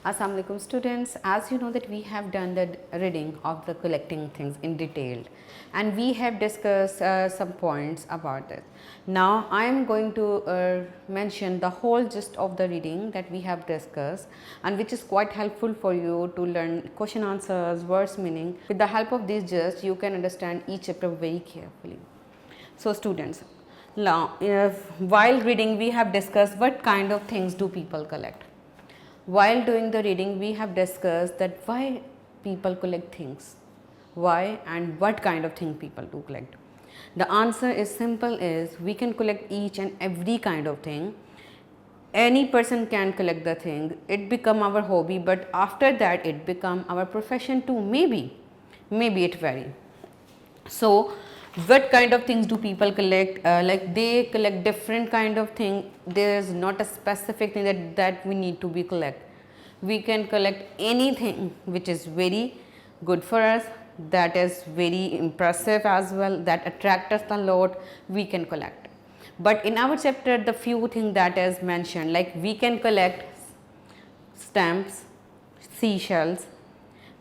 Assalamu alaikum students. As you know that we have done the reading of the collecting things in detail and we have discussed some points about it. Now I am going to mention the whole gist of the reading that we have discussed and which is quite helpful for you to learn question answers, words meaning. With the help of this gist you can understand each chapter very carefully. So students, now while reading we have discussed what kind of things do people collect. While doing the reading we have discussed that why people collect things, why and what kind of thing people do collect. The answer is simple, is we can collect each and every kind of thing. Any person can collect the thing, it become our hobby, but after that it become our profession too, maybe it vary. So what kind of things do people collect? Like they collect different kind of thing. There is not a specific thing that we need to be collect. We can collect anything which is very good for us, that is very impressive as well, that attract us a lot, we can collect. But in our chapter the few things that is mentioned, like we can collect stamps, seashells,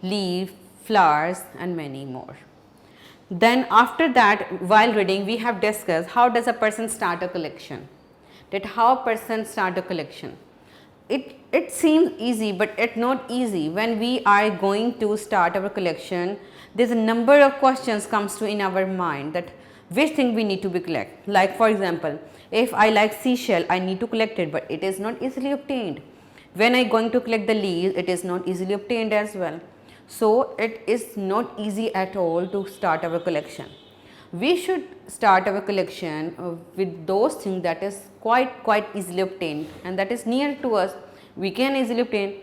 leaves, flowers and many more. Then after that, while reading we have discussed how does a person start a collection, that how person start a collection. It seems easy, but it's not easy. When we are going to start our collection, there's a number of questions comes to in our mind that which thing we need to be collect. Like for example, if I like seashell, I need to collect it, but it is not easily obtained. When I going to collect the leaves, it is not easily obtained as well. So it is not easy at all to start our collection. We should start our collection with those things that is quite easily obtained and that is near to us, we can easily obtain.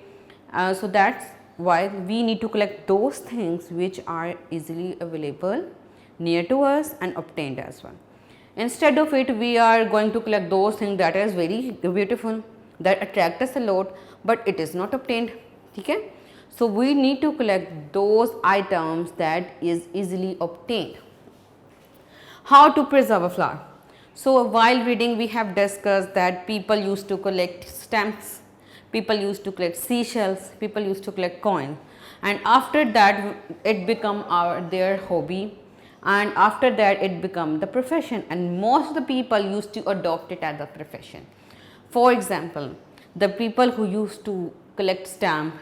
So that's why we need to collect those things which are easily available, near to us and obtained as well. Instead of it, we are going to collect those things that is very beautiful, that attract us a lot, but it is not obtained. Okay? So we need to collect those items that is easily obtained. How to preserve a flower? So while reading we have discussed that people used to collect stamps, people used to collect seashells, people used to collect coins, and after that it become their hobby, and after that it become the profession, and most of the people used to adopt it as a profession. For example, the people who used to collect stamp,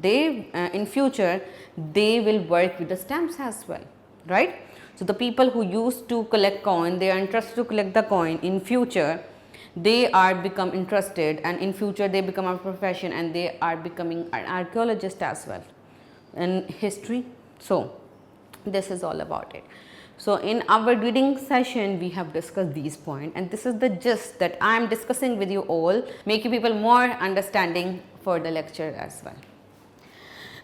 they in future they will work with the stamps as well, right? So the people who used to collect coin, they are interested to collect the coin, in future they are become interested, and in future they become a profession and they are becoming an archaeologist as well in history. So this is all about it. So in our reading session we have discussed these points, and this is the gist that I am discussing with you all, making people more understanding for the lecture as well.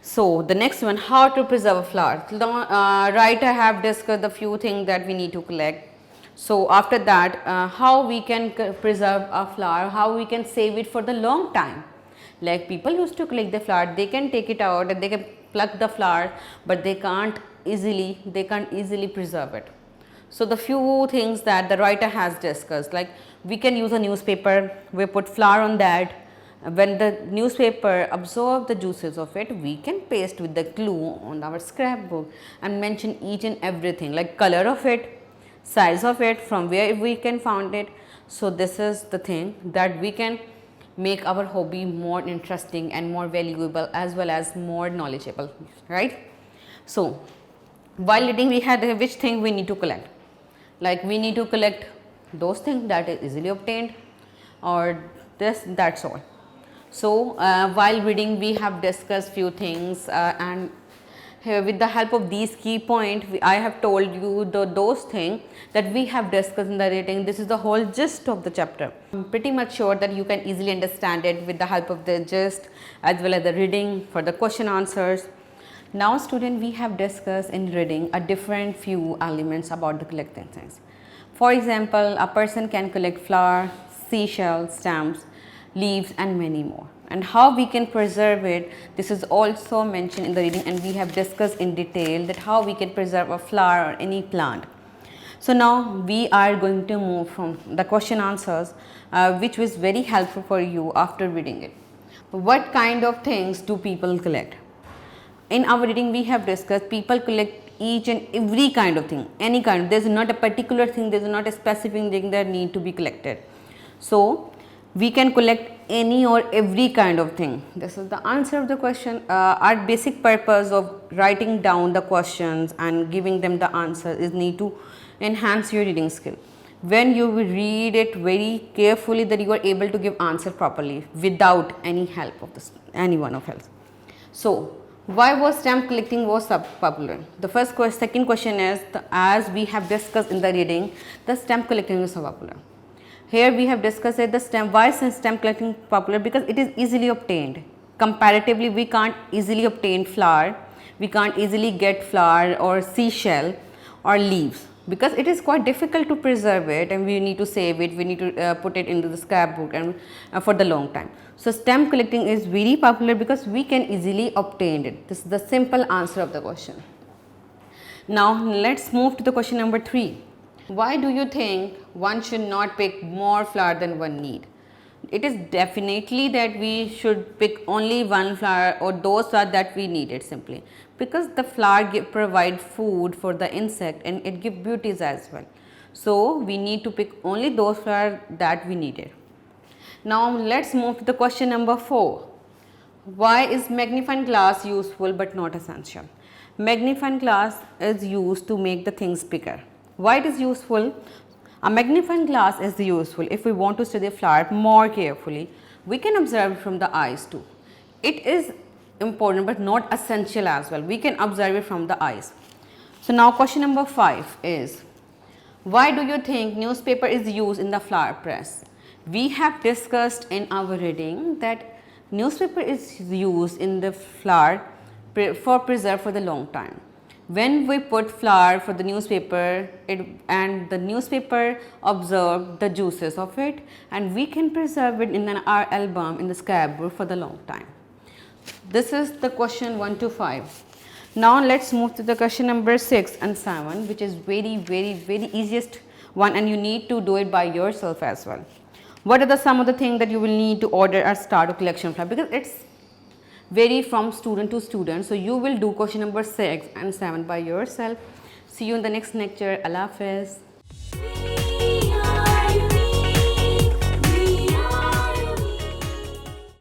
So the next one, how to preserve a flower. Right, I have discussed the few things that we need to collect. So after that, how we can preserve a flower, how we can save it for the long time. Like people used to collect the flower, they can take it out and they can pluck the flower, but they can't easily preserve it. So the few things that the writer has discussed, like we can use a newspaper, we put flour on that. When the newspaper absorb the juices of it, we can paste with the glue on our scrapbook and mention each and everything, like color of it, size of it, from where we can found it. So this is the thing that we can make our hobby more interesting and more valuable as well as more knowledgeable, right? So while reading we had which thing we need to collect. Like we need to collect those things that is easily obtained, or that's all. So while reading we have discussed few things, and here with the help of these key points I have told you those things that we have discussed in the reading. This is the whole gist of the chapter. I'm pretty much sure that you can easily understand it with the help of the gist as well as the reading for the question answers. Now student, we have discussed in reading a different few elements about the collecting things. For example, a person can collect flower, seashells, stamps, leaves and many more, and how we can preserve it, this is also mentioned in the reading, and we have discussed in detail that how we can preserve a flower or any plant. So now we are going to move from the question answers, which was very helpful for you after reading it. what kind of things do people collect? In our reading we have discussed people collect each and every kind of thing, any kind. There is not a particular thing, there is not a specific thing that need to be collected. So we can collect any or every kind of thing. This is the answer of the question. Our basic purpose of writing down the questions and giving them the answer is need to enhance your reading skill. When you will read it very carefully, that you are able to give answer properly without any help of anyone of else. So why was stamp collecting was popular? The second question is, as we have discussed in the reading, the stamp collecting is so popular. Here we have discussed that why is stamp collecting popular? Because it is easily obtained. Comparatively, we can't easily obtain flower, we can't easily get flower or seashell or leaves, because it is quite difficult to preserve it, and we need to save it, we need to put it into the scrapbook and for the long time. So stamp collecting is very popular because we can easily obtain it. This is the simple answer of the question. Now let's move to the question number 3. Why do you think one should not pick more flower than one need? It is definitely that we should pick only one flower or those flowers that we needed, simply because the flower provide food for the insect and it give beauties as well. So we need to pick only those flowers that we needed. Now let's move to the question number 4. Why is magnifying glass useful but not essential? Magnifying glass is used to make the things bigger. Why it is useful? A magnifying glass is useful if we want to study a flower more carefully. We can observe it from the eyes too. It is important but not essential as well. We can observe it from the eyes. So now question number 5 is, why do you think newspaper is used in the flower press? We have discussed in our reading that newspaper is used in the flower for preserve for the long time. When we put flour for the newspaper, and the newspaper absorb the juices of it, and we can preserve it in our album in the scrapbook for the long time. This is the question 1 to 5. Now let's move to the question number 6 and 7, which is very easiest one, and you need to do it by yourself as well. What are some of the things that you will need to order or start a collection flower? Because it's vary from student to student. So you will do question number 6 and 7 by yourself. See you in the next lecture. Allah Hafiz.